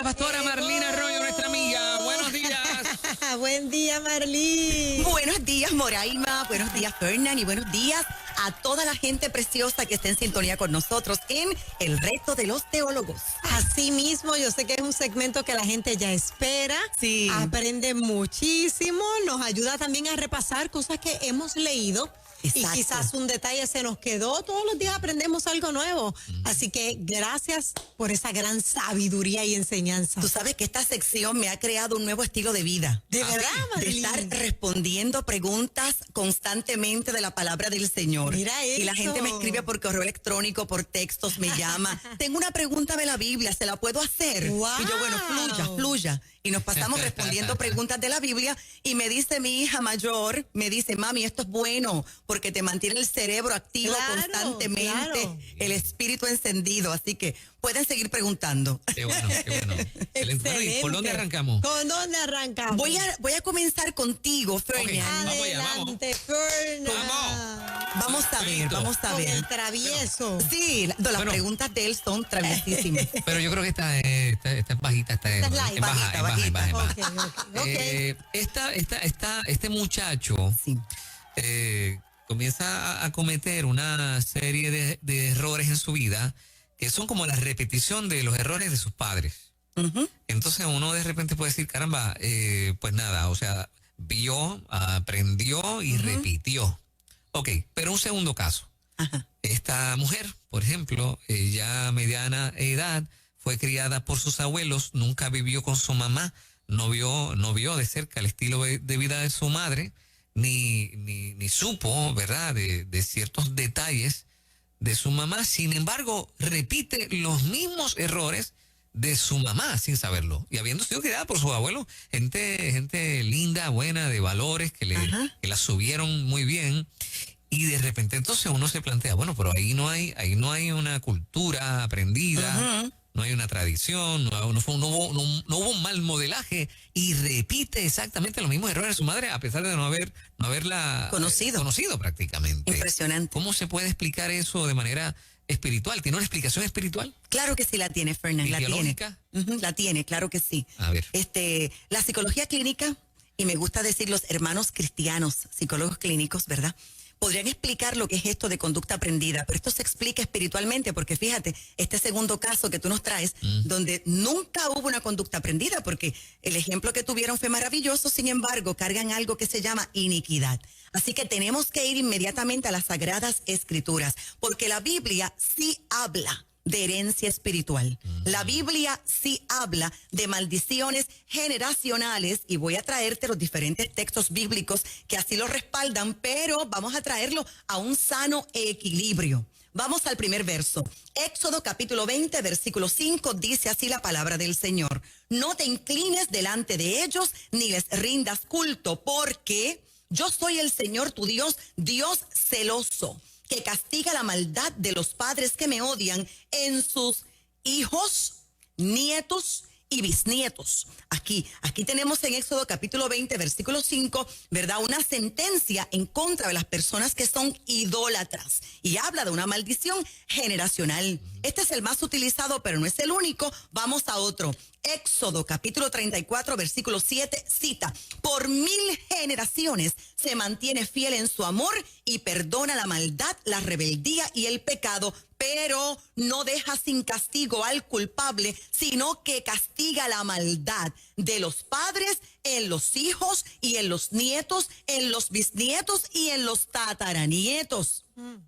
pastora Marlene Arroyo, nuestra amiga. Buenos días. Buen día, Marlene. Buenos días, Moraima. Buenos días, Fernán. Y buenos días a toda la gente preciosa que está en sintonía con nosotros en El Reto de los Teólogos. Así mismo, yo sé que es un segmento que la gente ya espera. Sí. Aprende muchísimo. Nos ayuda también a repasar cosas que hemos leído. Exacto. Y quizás un detalle se nos quedó. Todos los días aprendemos algo nuevo. Así que gracias por esa gran sabiduría y enseñanza. Tú sabes que esta sección me ha creado un nuevo estilo de vida. ¿De verdad, De Marlene? estar respondiendo preguntas constantemente de la palabra del Señor. Mira y la eso. gente me escribe por correo electrónico, por textos, me llama. Tengo una pregunta de la Biblia, ¿se la puedo hacer? Wow. Y yo, bueno, fluya. Y nos pasamos respondiendo preguntas de la Biblia. Y me dice mi hija mayor, me dice, mami, esto es bueno porque te mantiene el cerebro activo constantemente, claro. el espíritu encendido. Así que pueden seguir preguntando. Qué bueno, qué bueno. Excelente. ¿Por dónde arrancamos? ¿Con dónde arrancamos? Voy a comenzar contigo, Fernan. Vamos allá, vamos. Adelante, Fernan. Vamos a ver, Listo. vamos a Con el ver. travieso. Sí, las Bueno. preguntas de él son traviesísimas. Pero yo creo que esta es bajita, Esta es light, bajita. Este muchacho Sí. comienza a cometer una serie de errores en su vida que son como la repetición de los errores de sus padres. Ujú. Entonces uno de repente puede decir, caramba, pues nada, o sea, vio, aprendió y repitió. Ok, pero un segundo caso. Ajá. Esta mujer, por ejemplo, ya mediana edad, fue criada por sus abuelos, nunca vivió con su mamá, no vio de cerca el estilo de vida de su madre, ni supo, ¿verdad?, de ciertos detalles de su mamá. Sin embargo, repite los mismos errores de su mamá sin saberlo. Y habiendo sido criada por sus abuelos, gente linda, buena, de valores, que la subieron muy bien. Y de repente entonces uno se plantea, bueno, pero ahí no hay una cultura aprendida, no hay una tradición, no hubo un mal modelaje y repite exactamente los mismos errores de su madre a pesar de no haberla conocido prácticamente. Impresionante. ¿Cómo se puede explicar eso de manera espiritual? ¿Tiene una explicación espiritual? Claro que sí la tiene, Fernan, la tiene. ¿Ideológica? La tiene, claro que sí. A ver. La psicología clínica, y me gusta decir los hermanos cristianos, psicólogos clínicos, ¿verdad?, podrían explicar lo que es esto de conducta aprendida, pero esto se explica espiritualmente, porque fíjate, este segundo caso que tú nos traes, donde nunca hubo una conducta aprendida, porque el ejemplo que tuvieron fue maravilloso, sin embargo, cargan algo que se llama iniquidad. Así que tenemos que ir inmediatamente a las Sagradas Escrituras, porque la Biblia sí habla de herencia espiritual. La Biblia sí habla de maldiciones generacionales y voy a traerte los diferentes textos bíblicos que así lo respaldan, pero vamos a traerlo a un sano equilibrio. Vamos al primer verso. Éxodo capítulo 20, versículo 5, dice así la palabra del Señor. No te inclines delante de ellos ni les rindas culto, porque yo soy el Señor tu Dios, Dios celoso, que castiga la maldad de los padres que me odian en sus hijos, nietos y bisnietos. Aquí tenemos en Éxodo capítulo 20, versículo 5, ¿verdad?, una sentencia en contra de las personas que son idólatras y habla de una maldición generacional. Este es el más utilizado, pero no es el único. Vamos a otro. Éxodo capítulo 34, versículo 7, cita: por 1000 generaciones se mantiene fiel en su amor y perdona la maldad, la rebeldía y el pecado, pero no deja sin castigo al culpable, sino que castiga la maldad de los padres en los hijos y en los nietos, en los bisnietos y en los tataranietos.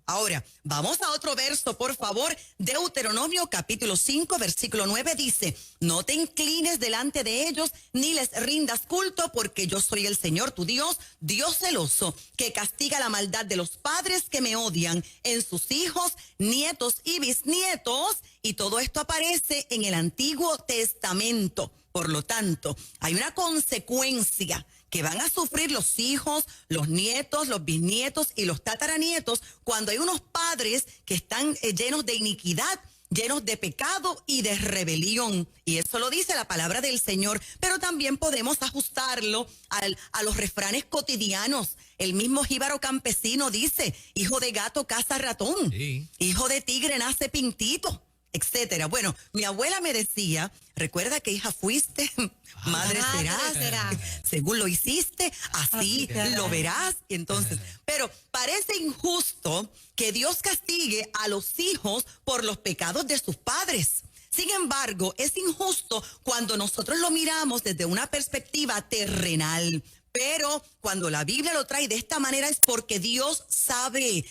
Ahora, vamos a otro verso, por favor. Deuteronomio capítulo 5, versículo 9 dice: no te inclines delante de ellos, ni les rindas culto, porque yo soy el Señor tu Dios, Dios celoso, que castiga la maldad de los padres que me odian en sus hijos, nietos y bisnietos. Y todo esto aparece en el Antiguo Testamento. Por lo tanto, hay una consecuencia que van a sufrir los hijos, los nietos, los bisnietos y los tataranietos cuando hay unos padres que están llenos de iniquidad, llenos de pecado y de rebelión. Y eso lo dice la palabra del Señor, pero también podemos ajustarlo a los refranes cotidianos. El mismo jíbaro campesino dice: hijo de gato caza ratón, Sí. hijo de tigre nace pintito. etcétera. Bueno, mi abuela me decía, recuerda que hija fuiste, madre serás, según lo hiciste, así lo verás. Y entonces, pero parece injusto que Dios castigue a los hijos por los pecados de sus padres. Sin embargo, es injusto cuando nosotros lo miramos desde una perspectiva terrenal. Pero cuando la Biblia lo trae de esta manera es porque Dios sabe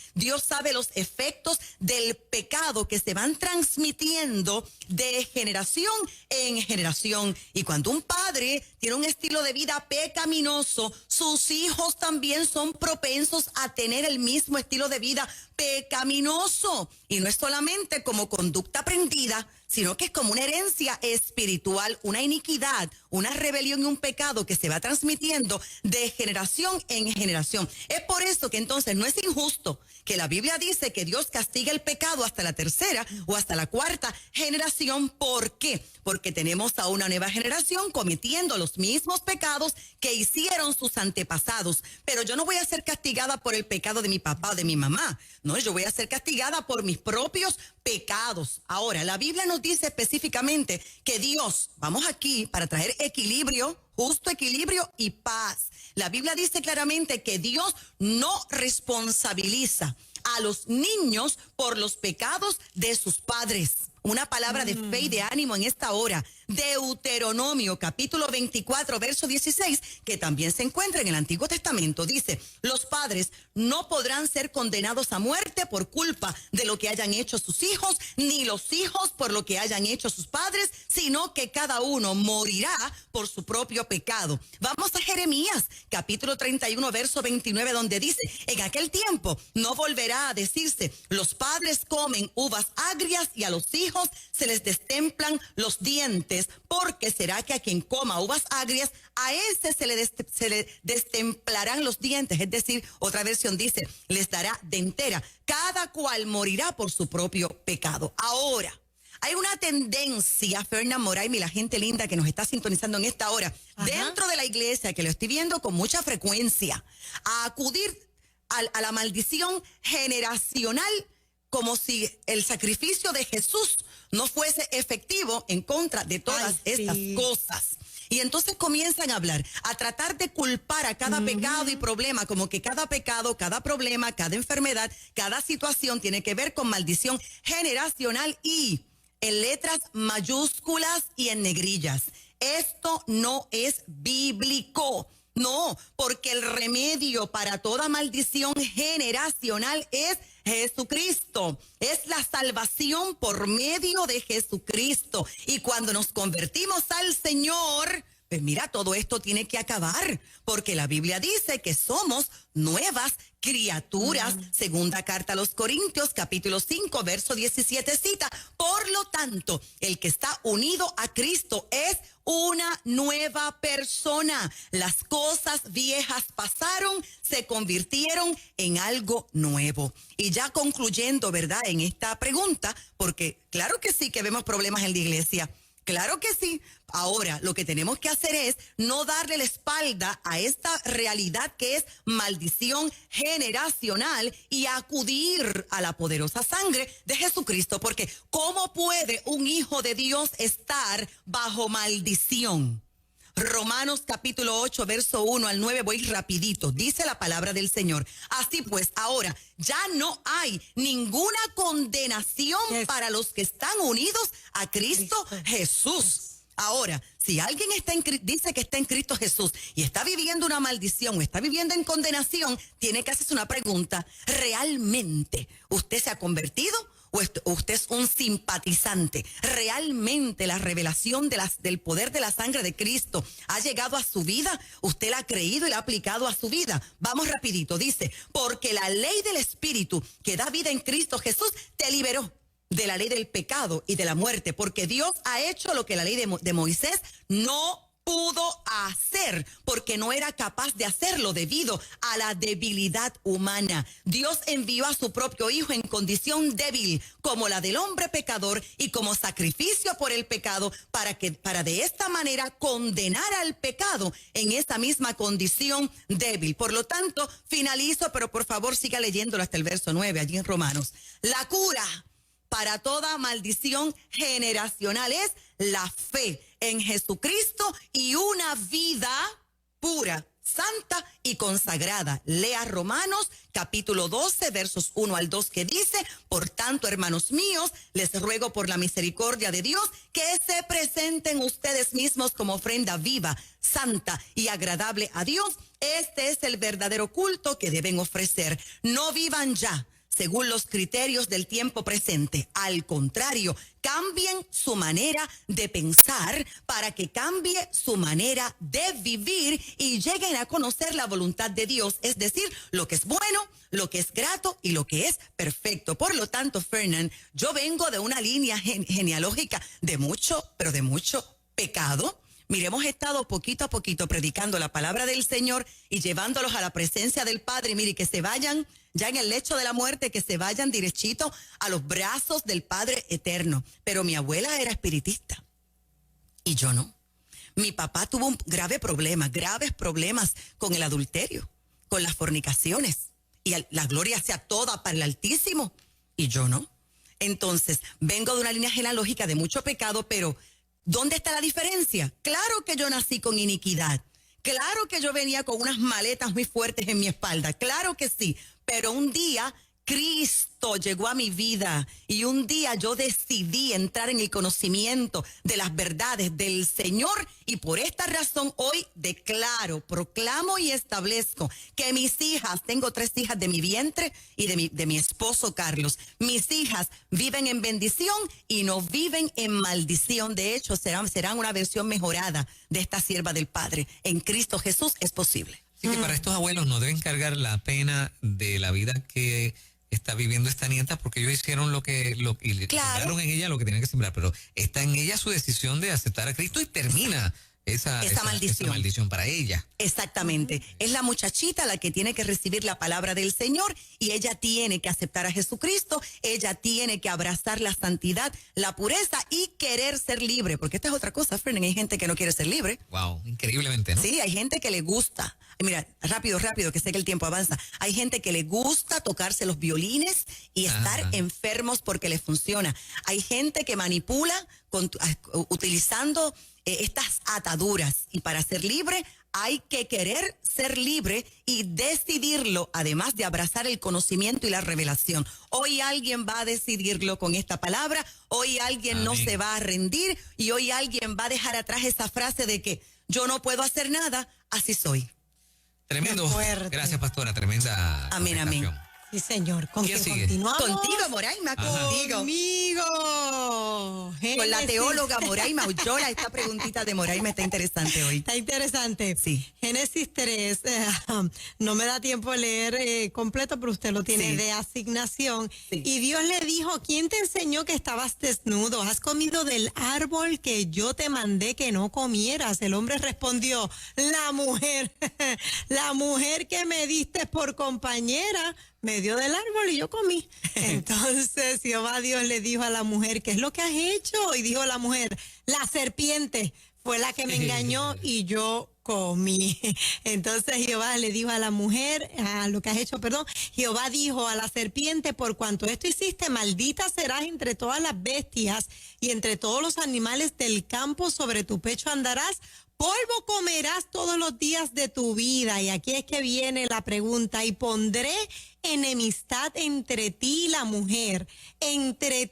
los efectos del pecado que se van transmitiendo de generación en generación. Y cuando un padre tiene un estilo de vida pecaminoso, sus hijos también son propensos a tener el mismo estilo de vida pecaminoso. Y no es solamente como conducta aprendida, sino que es como una herencia espiritual, una iniquidad, una rebelión y un pecado que se va transmitiendo de generación en generación. Es por eso que entonces no es injusto que la Biblia dice que Dios castiga el pecado hasta la tercera o hasta la cuarta generación. ¿Por qué? Porque tenemos a una nueva generación cometiendo los mismos pecados que hicieron sus antepasados. Pero yo no voy a ser castigada por el pecado de mi papá o de mi mamá. No, yo voy a ser castigada por mis propios pecados. Ahora, la Biblia nos dice específicamente que Dios, vamos aquí para traer equilibrio, justo equilibrio y paz. La Biblia dice claramente que Dios no responsabiliza a los niños por los pecados de sus padres. Una palabra de fe y de ánimo en esta hora. Deuteronomio capítulo 24, verso 16, que también se encuentra en el Antiguo Testamento. Dice, los padres no podrán ser condenados a muerte por culpa de lo que hayan hecho sus hijos, ni los hijos por lo que hayan hecho sus padres, sino que cada uno morirá por su propio pecado. Vamos a Jeremías capítulo 31, verso 29, donde dice, en aquel tiempo no volverá a decirse, los padres comen uvas agrias y a los hijos se les destemplan los dientes, porque será que a quien coma uvas agrias, a ese se le destemplarán los dientes. Es decir, otra versión dice, les dará dentera. Cada cual morirá por su propio pecado. Ahora, hay una tendencia, Fernan Moraima y la gente linda que nos está sintonizando en esta hora, dentro de la iglesia, que lo estoy viendo con mucha frecuencia, a acudir a la maldición generacional, como si el sacrificio de Jesús no fuese efectivo en contra de todas estas cosas. Y entonces comienzan a hablar, a tratar de culpar a cada pecado y problema, como que cada pecado, cada problema, cada enfermedad, cada situación tiene que ver con maldición generacional y en letras mayúsculas y en negrillas. Esto no es bíblico. No, porque el remedio para toda maldición generacional es Jesucristo. Es la salvación por medio de Jesucristo. Y cuando nos convertimos al Señor, pues mira, todo esto tiene que acabar, porque la Biblia dice que somos nuevas criaturas. Segunda carta a los Corintios, capítulo 5, verso 17 cita, por lo tanto, el que está unido a Cristo es una nueva persona. Las cosas viejas pasaron, se convirtieron en algo nuevo. Y ya concluyendo, ¿verdad?, en esta pregunta, porque claro que sí que vemos problemas en la iglesia. Claro que sí. Ahora, lo que tenemos que hacer es no darle la espalda a esta realidad que es maldición generacional y acudir a la poderosa sangre de Jesucristo, porque ¿cómo puede un hijo de Dios estar bajo maldición? Romanos capítulo 8, verso 1 al 9, voy rapidito. Dice la palabra del Señor. Así pues, ahora ya no hay ninguna condenación para los que están unidos a Cristo Jesús. Ahora, si alguien dice que está en Cristo Jesús y está viviendo una maldición o está viviendo en condenación, tiene que hacerse una pregunta. ¿Realmente usted se ha convertido? ¿O usted es un simpatizante? ¿Realmente la revelación del poder de la sangre de Cristo ha llegado a su vida? ¿Usted la ha creído y la ha aplicado a su vida? Vamos rapidito, dice, porque la ley del Espíritu que da vida en Cristo Jesús te liberó de la ley del pecado y de la muerte, porque Dios ha hecho lo que la ley de Moisés no pudo hacer, porque no era capaz de hacerlo debido a la debilidad humana. Dios envió a su propio Hijo en condición débil, como la del hombre pecador, y como sacrificio por el pecado, para de esta manera condenar al pecado en esa misma condición débil. Por lo tanto, finalizo, pero por favor siga leyéndolo hasta el verso 9, allí en Romanos. La cura para toda maldición generacional. Es la fe en Jesucristo y una vida pura, santa y consagrada. Lea Romanos capítulo 12, versos 1 al 2, que dice: por tanto, hermanos míos, les ruego por la misericordia de Dios que se presenten ustedes mismos como ofrenda viva, santa y agradable a Dios. Este es el verdadero culto que deben ofrecer. No vivan ya según los criterios del tiempo presente. Al contrario, cambien su manera de pensar para que cambie su manera de vivir y lleguen a conocer la voluntad de Dios, es decir, lo que es bueno, lo que es grato y lo que es perfecto. Por lo tanto, Fernán, yo vengo de una línea genealógica de mucho, pero de mucho pecado. Mire, hemos estado poquito a poquito predicando la palabra del Señor y llevándolos a la presencia del Padre. Mire, que se vayan ya en el lecho de la muerte, que se vayan derechito a los brazos del Padre eterno. Pero mi abuela era espiritista y yo no. Mi papá tuvo un graves problemas con el adulterio, con las fornicaciones. Y la gloria sea toda para el Altísimo y yo no. Entonces, vengo de una línea genealógica de mucho pecado, pero ¿dónde está la diferencia? Claro que yo nací con iniquidad. Claro que yo venía con unas maletas muy fuertes en mi espalda. Claro que sí. Pero un día Cristo llegó a mi vida y un día yo decidí entrar en el conocimiento de las verdades del Señor, y por esta razón hoy declaro, proclamo y establezco que mis hijas, tengo 3 hijas de mi vientre y de mi esposo Carlos, mis hijas viven en bendición y no viven en maldición. De hecho, serán una versión mejorada de esta sierva del Padre. En Cristo Jesús es posible. Así que para estos abuelos no deben cargar la pena de la vida que está viviendo esta nieta, porque ellos hicieron y Claro. sembraron en ella lo que tenían que sembrar, pero está en ella su decisión de aceptar a Cristo y termina esa maldición para ella. Exactamente. Es la muchachita la que tiene que recibir la palabra del Señor y ella tiene que aceptar a Jesucristo, ella tiene que abrazar la santidad, la pureza y querer ser libre, porque esta es otra cosa, Fernán, hay gente que no quiere ser libre. Wow, increíblemente, ¿no? Sí, hay gente que le gusta. Mira, rápido, que sé que el tiempo avanza. Hay gente que le gusta tocarse los violines y estar enfermos porque les funciona. Hay gente que manipula utilizando estas ataduras, y para ser libre hay que querer ser libre y decidirlo, además de abrazar el conocimiento y la revelación. Hoy alguien va a decidirlo con esta palabra, hoy alguien no se va a rendir y hoy alguien va a dejar atrás esa frase de que yo no puedo hacer nada, así soy. Tremendo. Gracias, pastora. Tremenda. Amén, amén. Sí, señor. ¿Con quién sigue? continuamos? Contigo, Moraima, contigo. Conmigo. Con la teóloga Moraima Ulloa. Esta preguntita de Moraima está interesante hoy. Está interesante. Sí. Génesis 3, no me da tiempo de leer completo, pero usted lo tiene de asignación. Sí. Y Dios le dijo: ¿quién te enseñó que estabas desnudo? ¿Has comido del árbol que yo te mandé que no comieras? El hombre respondió: la mujer que me diste por compañera me dio del árbol y yo comí. Entonces Jehová Dios le dijo a la mujer: ¿qué es lo que has hecho? Y dijo la mujer: la serpiente fue la que me engañó y yo comí. Entonces Jehová le dijo a la mujer, Jehová dijo a la serpiente: por cuanto esto hiciste, maldita serás entre todas las bestias y entre todos los animales del campo, sobre tu pecho andarás, polvo comerás todos los días de tu vida. Y aquí es que viene la pregunta: y pondré enemistad entre ti y la mujer, entre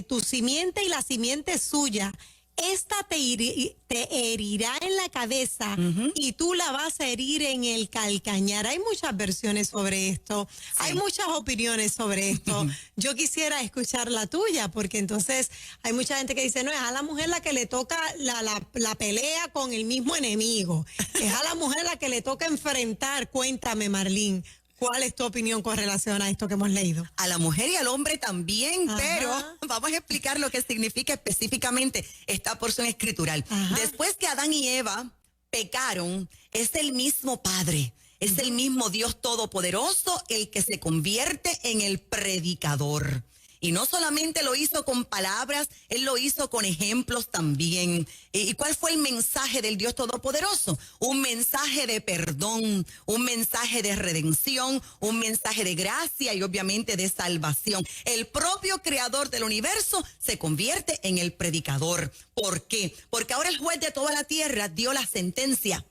tu simiente y la simiente suya. Esta te herirá en la cabeza y tú la vas a herir en el calcañar. Hay muchas versiones sobre esto, hay muchas opiniones sobre esto. Yo quisiera escuchar la tuya, porque entonces hay mucha gente que dice: no, es a la mujer la que le toca la pelea con el mismo enemigo. Es a la mujer la que le toca enfrentar. Cuéntame, Marlene, ¿cuál es tu opinión con relación a esto que hemos leído? A la mujer y al hombre también, pero vamos a explicar lo que significa específicamente esta porción escritural. Después que Adán y Eva pecaron, es el mismo Padre, es el mismo Dios Todopoderoso el que se convierte en el predicador. Y no solamente lo hizo con palabras, él lo hizo con ejemplos también. ¿Y cuál fue el mensaje del Dios Todopoderoso? Un mensaje de perdón, un mensaje de redención, un mensaje de gracia y obviamente de salvación. El propio creador del universo se convierte en el predicador. ¿Por qué? Porque ahora el juez de toda la tierra dio la sentencia.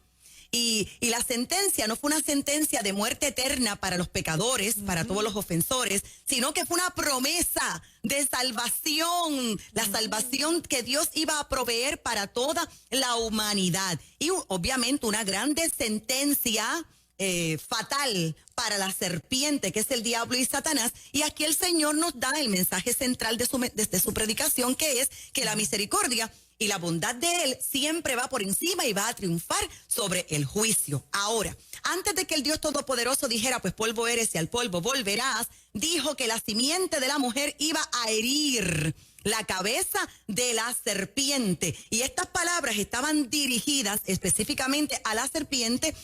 Y la sentencia no fue una sentencia de muerte eterna para los pecadores, para todos los ofensores, sino que fue una promesa de salvación, la salvación que Dios iba a proveer para toda la humanidad. Y obviamente una grande sentencia fatal para la serpiente, que es el diablo y Satanás. Y aquí el Señor nos da el mensaje central de su predicación, que es que la misericordia y la bondad de Él siempre va por encima y va a triunfar sobre el juicio. Ahora, antes de que el Dios Todopoderoso dijera, pues polvo eres y al polvo volverás, dijo que la simiente de la mujer iba a herir la cabeza de la serpiente. Y estas palabras estaban dirigidas específicamente a la serpiente,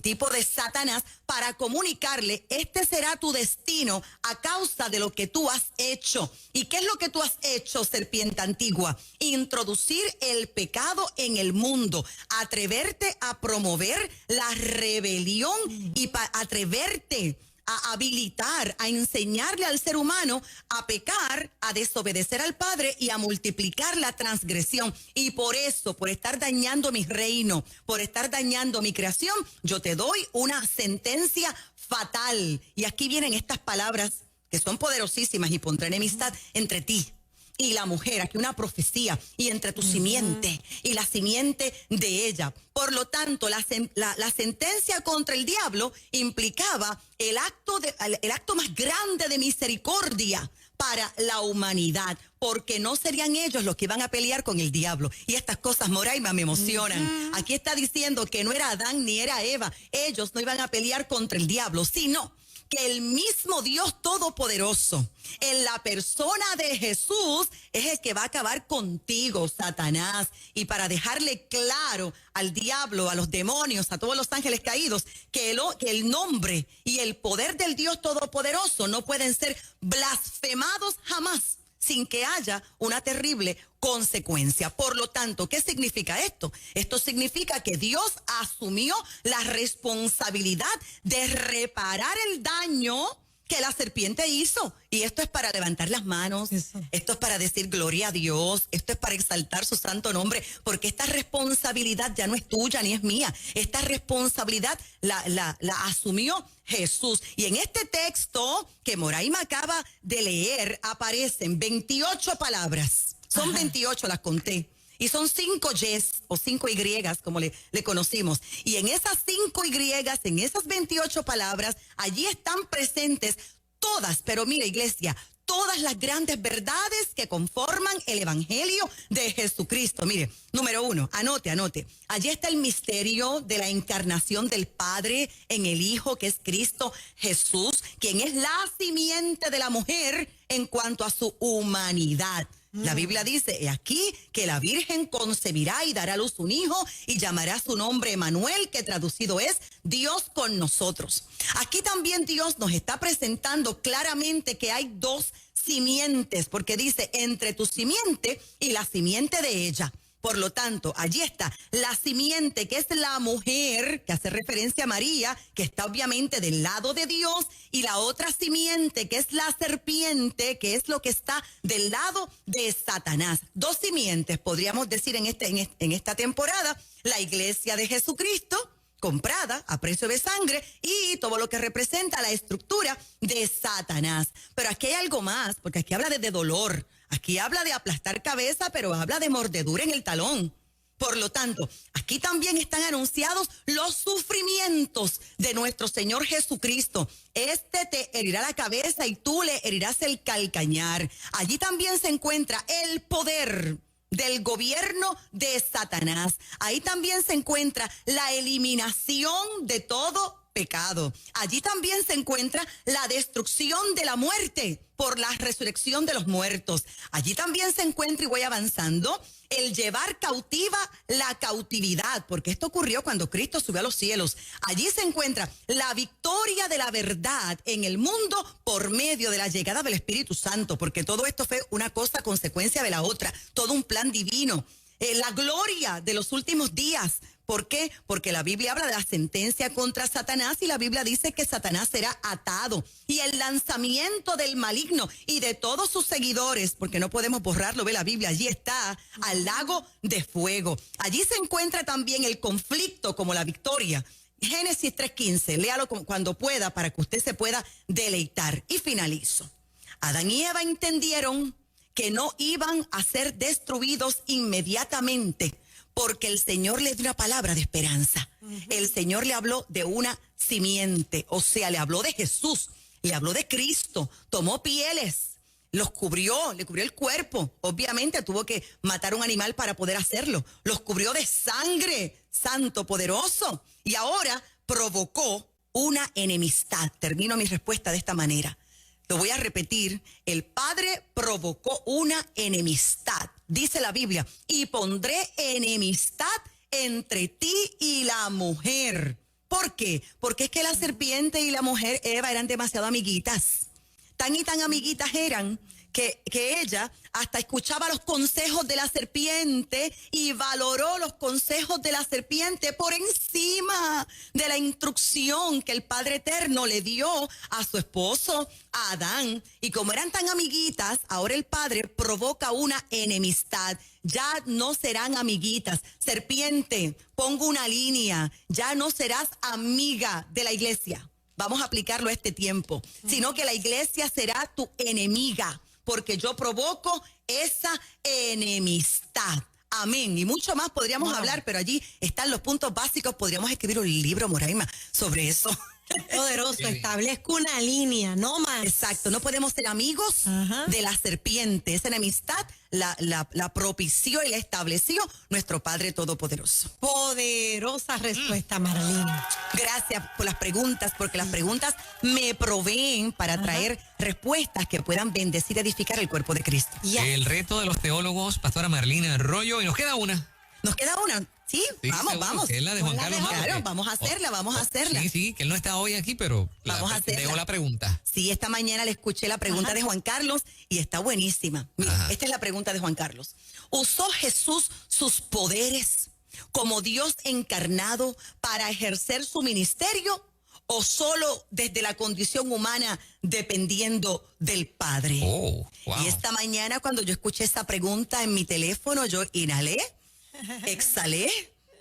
tipo de Satanás, para comunicarle, este será tu destino a causa de lo que tú has hecho. ¿Y qué es lo que tú has hecho, serpiente antigua? Introducir el pecado en el mundo, atreverte a promover la rebelión y atreverte a habilitar, a enseñarle al ser humano a pecar, a desobedecer al Padre y a multiplicar la transgresión. Y por eso, por estar dañando mi reino, por estar dañando mi creación, yo te doy una sentencia fatal. Y aquí vienen estas palabras que son poderosísimas: y pondré enemistad entre ti y la mujer, aquí una profecía, y entre tu simiente y la simiente de ella. Por lo tanto, la sentencia contra el diablo implicaba el acto más grande de misericordia para la humanidad, porque no serían ellos los que iban a pelear con el diablo. Y estas cosas, Moraima, me emocionan. Aquí está diciendo que no era Adán ni era Eva. Ellos no iban a pelear contra el diablo, sino que el mismo Dios Todopoderoso, en la persona de Jesús, es el que va a acabar contigo, Satanás. Y para dejarle claro al diablo, a los demonios, a todos los ángeles caídos, que el nombre y el poder del Dios Todopoderoso no pueden ser blasfemados jamás, sin que haya una terrible consecuencia. Por lo tanto, ¿qué significa esto? Esto significa que Dios asumió la responsabilidad de reparar el daño que la serpiente hizo. Y esto es para levantar las manos, esto es para decir gloria a Dios, esto es para exaltar su santo nombre, porque esta responsabilidad ya no es tuya ni es mía. Esta responsabilidad la asumió Jesús. Y en este texto que Moraima acaba de leer aparecen 28 palabras. Son 28, las conté. Y son 5 yes o 5 y, como le conocimos. Y en esas 5 y, en esas 28 palabras, allí están presentes todas, pero mira, iglesia, todas las grandes verdades que conforman el Evangelio de Jesucristo. Mire, número 1, anote. Allí está el misterio de la encarnación del Padre en el Hijo, que es Cristo Jesús, quien es la simiente de la mujer en cuanto a su humanidad. La Biblia dice, he aquí que la Virgen concebirá y dará a luz un hijo y llamará su nombre Emanuel, que traducido es Dios con nosotros. Aquí también Dios nos está presentando claramente que hay 2 simientes, porque dice entre tu simiente y la simiente de ella. Por lo tanto, allí está la simiente, que es la mujer, que hace referencia a María, que está obviamente del lado de Dios, y la otra simiente, que es la serpiente, que es lo que está del lado de Satanás. 2 simientes, podríamos decir en esta temporada: la iglesia de Jesucristo, comprada a precio de sangre, y todo lo que representa la estructura de Satanás. Pero aquí hay algo más, porque aquí habla de dolor. Aquí habla de aplastar cabeza, pero habla de mordedura en el talón. Por lo tanto, aquí también están anunciados los sufrimientos de nuestro Señor Jesucristo. Este te herirá la cabeza y tú le herirás el calcañar. Allí también se encuentra el poder del gobierno de Satanás. Ahí también se encuentra la eliminación de todo pecado. Allí también se encuentra la destrucción de la muerte por la resurrección de los muertos. Allí también se encuentra, y voy avanzando, el llevar cautiva la cautividad, porque esto ocurrió cuando Cristo subió a los cielos. Allí se encuentra la victoria de la verdad en el mundo por medio de la llegada del Espíritu Santo, porque todo esto fue una cosa consecuencia de la otra, todo un plan divino. La gloria de los últimos días. ¿Por qué? Porque la Biblia habla de la sentencia contra Satanás y la Biblia dice que Satanás será atado. Y el lanzamiento del maligno y de todos sus seguidores, porque no podemos borrarlo, ve la Biblia, allí está, al lago de fuego. Allí se encuentra también el conflicto como la victoria. Génesis 3:15, léalo cuando pueda para que usted se pueda deleitar. Y finalizo. Adán y Eva entendieron que no iban a ser destruidos inmediatamente, porque el Señor les dio una palabra de esperanza. El Señor le habló de una simiente, o sea, le habló de Jesús, le habló de Cristo, tomó pieles, los cubrió, le cubrió el cuerpo. Obviamente tuvo que matar un animal para poder hacerlo. Los cubrió de sangre, santo, poderoso. Y ahora provocó una enemistad. Termino mi respuesta de esta manera. Lo voy a repetir, el Padre provocó una enemistad, dice la Biblia, y pondré enemistad entre ti y la mujer. ¿Por qué? Porque es que la serpiente y la mujer Eva eran demasiado amiguitas. Tan y tan amiguitas eran que ella hasta escuchaba los consejos de la serpiente y valoró los consejos de la serpiente por encima de la instrucción que el Padre Eterno le dio a su esposo, a Adán. Y como eran tan amiguitas, ahora el Padre provoca una enemistad. Ya no serán amiguitas. Serpiente, pongo una línea, ya no serás amiga de la iglesia. Vamos a aplicarlo a este tiempo, sino que la iglesia será tu enemiga, porque yo provoco esa enemistad. Amén. Y mucho más podríamos hablar, pero allí están los puntos básicos. Podríamos escribir un libro, Moraima, sobre eso. Poderoso, establezco una línea, no más. Exacto, no podemos ser amigos de la serpiente. Esa enemistad la propició y la estableció nuestro Padre Todopoderoso. Poderosa respuesta, Marlene. Gracias por las preguntas, porque las preguntas me proveen para traer respuestas que puedan bendecir y edificar el cuerpo de Cristo. El reto de los teólogos, Pastora Marlene Arroyo, y nos queda una. Nos queda una. Sí, vamos. Que es la de Juan Carlos Márquez. Claro, vamos a hacerla. Sí, que él no está hoy aquí, pero vamos a hacerla. Dejo la pregunta. Sí, esta mañana le escuché la pregunta de Juan Carlos y está buenísima. Mira, esta es la pregunta de Juan Carlos. ¿Usó Jesús sus poderes como Dios encarnado para ejercer su ministerio o solo desde la condición humana dependiendo del Padre? Oh, wow. Y esta mañana cuando yo escuché esa pregunta en mi teléfono, yo inhalé, exhalé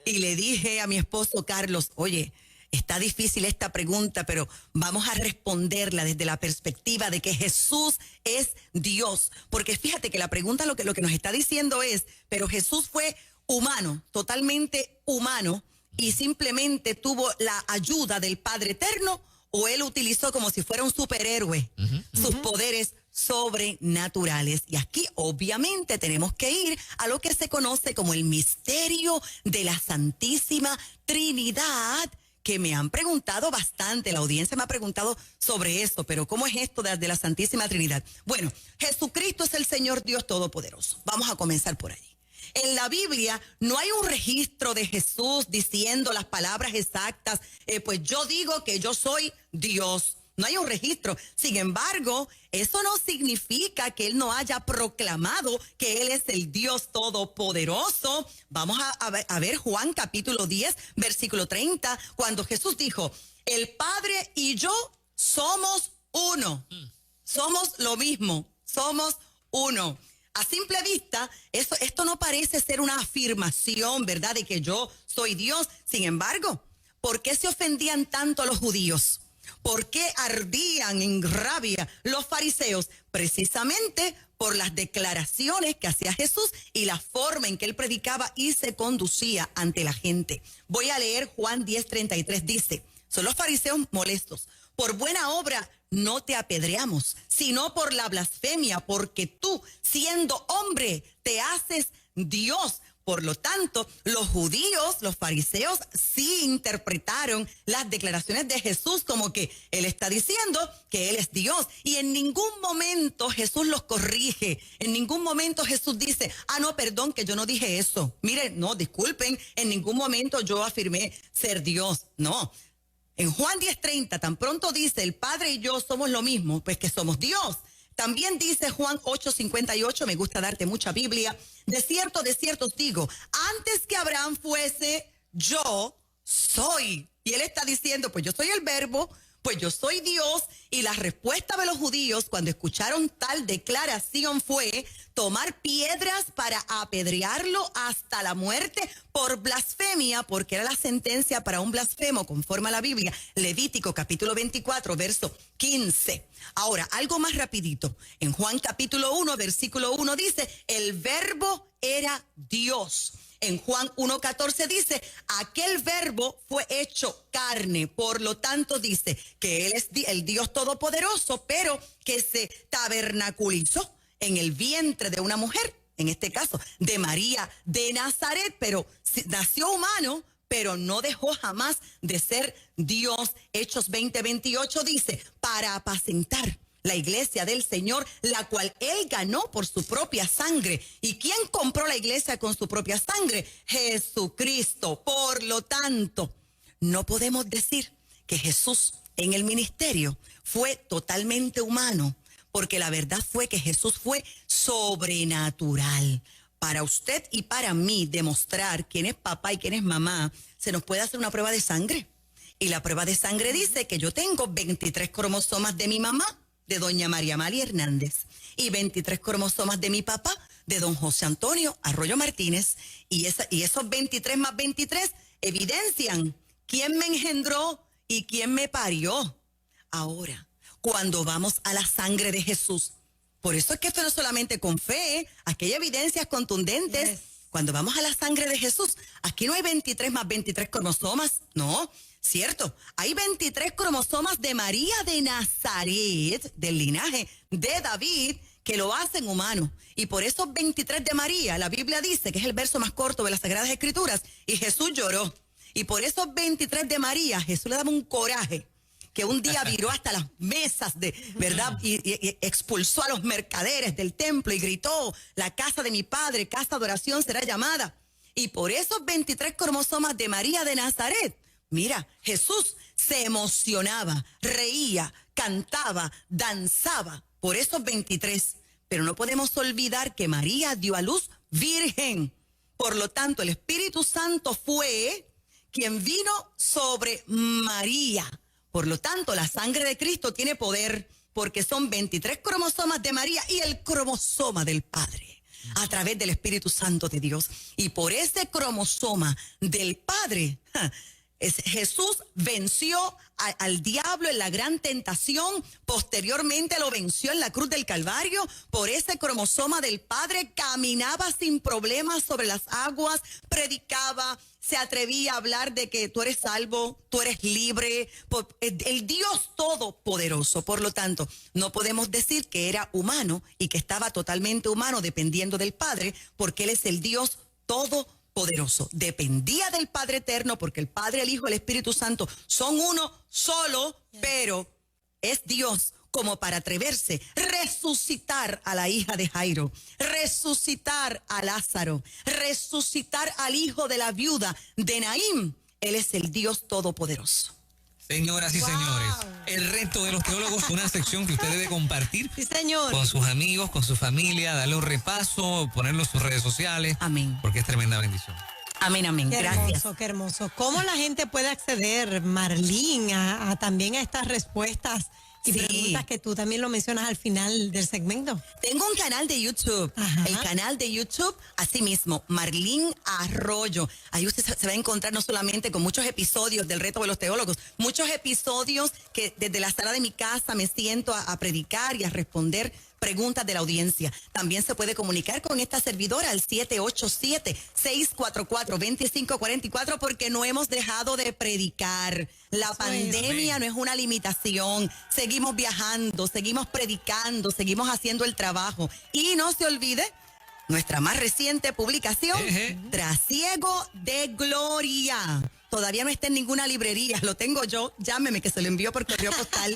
y le dije a mi esposo Carlos, oye, está difícil esta pregunta, pero vamos a responderla desde la perspectiva de que Jesús es Dios. Porque fíjate que la pregunta lo que nos está diciendo es, pero Jesús fue humano, totalmente humano, y simplemente tuvo la ayuda del Padre Eterno, o él utilizó como si fuera un superhéroe sus poderes sobrenaturales. Y aquí obviamente tenemos que ir a lo que se conoce como el misterio de la Santísima Trinidad, que me han preguntado bastante, la audiencia me ha preguntado sobre esto, pero ¿cómo es esto de la Santísima Trinidad? Bueno, Jesucristo es el Señor Dios Todopoderoso. Vamos a comenzar por allí. En la Biblia no hay un registro de Jesús diciendo las palabras exactas, pues yo digo que yo soy Dios. No hay un registro. Sin embargo, eso no significa que él no haya proclamado que él es el Dios Todopoderoso. Vamos a ver Juan capítulo 10, versículo 30, cuando Jesús dijo, el Padre y yo somos uno. Somos lo mismo, somos uno. A simple vista, esto no parece ser una afirmación, ¿verdad?, de que yo soy Dios. Sin embargo, ¿por qué se ofendían tanto los judíos? ¿Por qué ardían en rabia los fariseos? Precisamente por las declaraciones que hacía Jesús y la forma en que él predicaba y se conducía ante la gente. Voy a leer Juan 10:33, dice, son los fariseos molestos. Por buena obra no te apedreamos, sino por la blasfemia, porque tú, siendo hombre, te haces Dios. Por lo tanto, los judíos, los fariseos, sí interpretaron las declaraciones de Jesús como que Él está diciendo que Él es Dios. Y en ningún momento Jesús los corrige. En ningún momento Jesús dice, no, perdón, que yo no dije eso. Miren, no, disculpen, en ningún momento yo afirmé ser Dios. No. En Juan 10:30, tan pronto dice, el Padre y yo somos lo mismo, pues que somos Dios. También dice Juan 8:58, me gusta darte mucha Biblia, de cierto os digo, antes que Abraham fuese, yo soy. Y él está diciendo, pues yo soy el verbo, pues yo soy Dios. Y la respuesta de los judíos cuando escucharon tal declaración fue tomar piedras para apedrearlo hasta la muerte por blasfemia, porque era la sentencia para un blasfemo conforme a la Biblia. Levítico capítulo 24, verso 15. Ahora, algo más rapidito. En Juan capítulo 1, versículo 1 dice, el verbo era Dios. En Juan 1:14 dice, aquel verbo fue hecho carne. Por lo tanto dice que Él es el Dios todopoderoso, pero que se tabernaculizó en el vientre de una mujer, en este caso de María de Nazaret, pero nació humano, pero no dejó jamás de ser Dios. Hechos 20:28 dice, para apacentar la iglesia del Señor, la cual Él ganó por su propia sangre. ¿Y quién compró la iglesia con su propia sangre? Jesucristo. Por lo tanto, no podemos decir que Jesús en el ministerio fue totalmente humano, porque la verdad fue que Jesús fue sobrenatural. Para usted y para mí demostrar quién es papá y quién es mamá, se nos puede hacer una prueba de sangre. Y la prueba de sangre dice que yo tengo 23 cromosomas de mi mamá, de doña María Amalia Hernández, y 23 cromosomas de mi papá, de don José Antonio Arroyo Martínez, y esos 23 más 23 evidencian quién me engendró y quién me parió. Ahora, cuando vamos a la sangre de Jesús, por eso es que esto no es solamente con fe, aquí hay evidencias contundentes. Yes. Cuando vamos a la sangre de Jesús, aquí no hay 23 más 23 cromosomas, no. Cierto, hay 23 cromosomas de María de Nazaret, del linaje de David, que lo hacen humano. Y por esos 23 de María, la Biblia dice que es el verso más corto de las Sagradas Escrituras, y Jesús lloró. Y por esos 23 de María, Jesús le daba un coraje, que un día viró hasta las mesas, ¿verdad? Y expulsó a los mercaderes del templo y gritó, la casa de mi padre, casa de oración será llamada. Y por esos 23 cromosomas de María de Nazaret, mira, Jesús se emocionaba, reía, cantaba, danzaba por esos 23. Pero no podemos olvidar que María dio a luz virgen. Por lo tanto, el Espíritu Santo fue quien vino sobre María. Por lo tanto, la sangre de Cristo tiene poder porque son 23 cromosomas de María y el cromosoma del Padre a través del Espíritu Santo de Dios. Y por ese cromosoma del Padre, Jesús venció al diablo en la gran tentación, posteriormente lo venció en la cruz del Calvario. Por ese cromosoma del Padre caminaba sin problemas sobre las aguas, predicaba, se atrevía a hablar de que tú eres salvo, tú eres libre, el Dios todopoderoso. Por lo tanto, no podemos decir que era humano y que estaba totalmente humano dependiendo del Padre, porque Él es el Dios todopoderoso. Dependía del Padre eterno, porque el Padre, el Hijo, el Espíritu Santo son uno solo, pero es Dios como para atreverse, resucitar a la hija de Jairo, resucitar a Lázaro, resucitar al hijo de la viuda de Naín. Él es el Dios todopoderoso. Señoras y señores, el reto de los teólogos, una sección que usted debe compartir con sus amigos, con su familia, darle un repaso, ponerlo en sus redes sociales. Amén. Porque es tremenda bendición. Amén, amén. Qué Gracias. hermoso, qué hermoso. ¿Cómo la gente puede acceder, Marlene, también a estas respuestas y preguntas que tú también lo mencionas al final del segmento? Tengo un canal de YouTube. Ajá. El canal de YouTube, así mismo, Marlene Arroyo. Ahí usted se va a encontrar no solamente con muchos episodios del Reto de los Teólogos, muchos episodios que desde la sala de mi casa me siento a predicar y a responder preguntas de la audiencia. También se puede comunicar con esta servidora al 787-644-2544 porque no hemos dejado de predicar. La pandemia no es una limitación. Seguimos viajando, seguimos predicando, seguimos haciendo el trabajo. Y no se olvide, nuestra más reciente publicación, Ejé. Trasiego de Gloria. Todavía no está en ninguna librería, lo tengo yo. Llámeme que se lo envío por correo postal.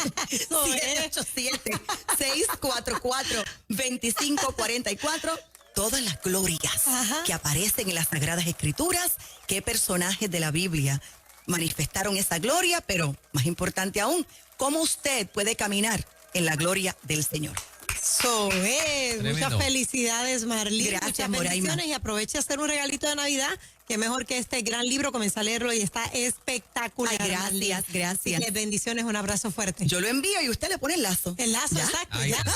787-644-2544. Todas las glorias Ajá. que aparecen en las Sagradas Escrituras, qué personajes de la Biblia manifestaron esa gloria, pero más importante aún, cómo usted puede caminar en la gloria del Señor. Eso es. Tremendo. Muchas felicidades, Marlene. Gracias, Muchas Moraima. bendiciones y aproveche a hacer un regalito de Navidad. Que mejor que este gran libro, comencé a leerlo y está espectacular. Ay, gracias, Marlene. gracias. Así que bendiciones, un abrazo fuerte. Yo lo envío y usted le pone el lazo. El lazo, ¿Ya? exacto. Ahí ya. está.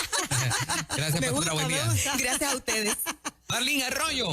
Gracias, Me pastora. gusta, Buen me día. gusta. Gracias a ustedes. Marlene Arroyo.